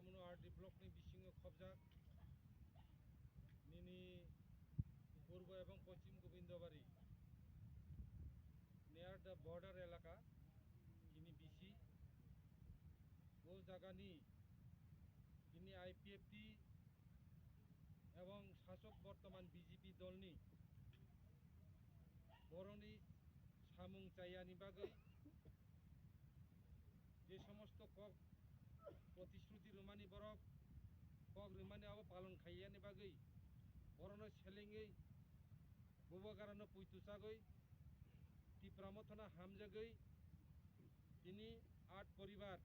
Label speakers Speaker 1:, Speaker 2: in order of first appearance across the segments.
Speaker 1: Samunu RD block ni bisingo khobjak nini পূর্ব এবং পশ্চিম Gobindabari near the border এলাকা kini bisi ও জায়গানি kini IPFT এবং শাসক বর্তমান বিজেপি দলনি বরনি সামুং চাইয়ানি বাগৈ যে সমস্ত কক প্রতিশ্রুতি রুমানি বরক কক রুমানি আবো পালন খাইয়ানি বাগৈ বরনো সেলেঙ্গৈ বুবগারানো পুইতুসাগৈ তীব্রামথনা হামজাগৈ তিনি 8 পরিবার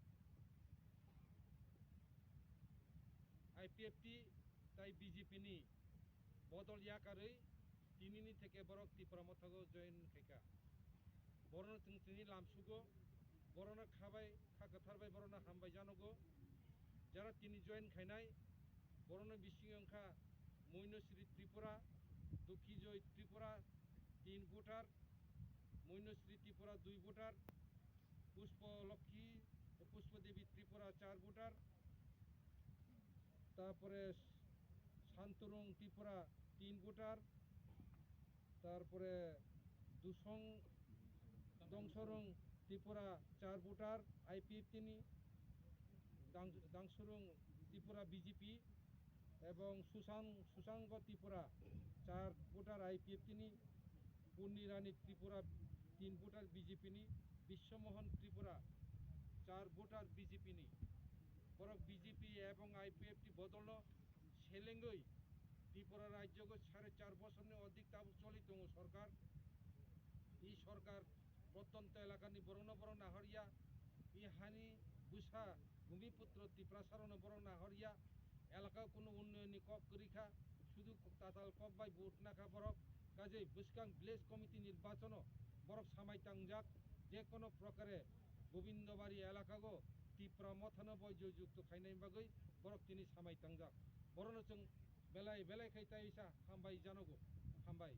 Speaker 1: IPFT তাই বিজেপি নি বদল ইয়াকারৈ তিনিনি থেকে বরক তীব্রামথাগো জয়েন খাইকা বরনো তিনি লামসুগো বরনো খাবাই খাকথারবাই বরনো হামবাই জানগো যারা তিনি জয়েন খাইনাই বরনো বিसिंखा মৈনশ্রী ত্রিপুরা দুঃখীজয় ত্রিপুরা 3 ভোটার মৈনশ্রী ত্রিপুরা 2 ভোটার পুষ্পলক্ষ্মী ও পুষ্পদেবী ত্রিপুরা 4 ভোটার তারপরে শান্তরুং ত্রিপুরা 3 ভোটার তারপরে দুসং দংসরং ত্রিপুরা 4 ভোটার IPFT নি দাংসুরুং ত্রিপুরা বিজেপি এবং সুসাঙ্গ ত্রিপুরা 4 ভোটার IPFT নি পূর্ণি রানী ত্রিপুরা 3 ভোটার বিজেপি নি বিশ্বমোহন ত্রিপুরা 4 ভোটার বিজেপি নি বরক বিজেপি এবং IPFT বদল সেলেঙ্গৈ ত্রিপুরা রাজ্যকে 4.5 বছরনি অধিক তাবু চলি দङ সরকার এই সরকার প্রত্যন্ত এলাকানি বরণ বরণ নাহরিয়া এই হানি বুসা ভূমিপুত্র ত্রিপ্রাসারণ বরণ নাহরিয়া এলাকা কোনো উন্নয়নী কক করিখা শুধু তাতাল কক বাই ভোট নাখা বরক কাজে বুসকাং ভিলেজ কমিটি নির্বাচন বরক সামাইতাংজাক যে কোনো প্রকারে গোবিন্দবাড়ি এলাকাগো তীব্রামথানো বৈজযুক্ত খাইনাই বাগৈ বরক তিনি সামাইতাংজাক বরণ जों বেলায় বেলায় খাইতা ইসা হামবাই জানগো হামবাই।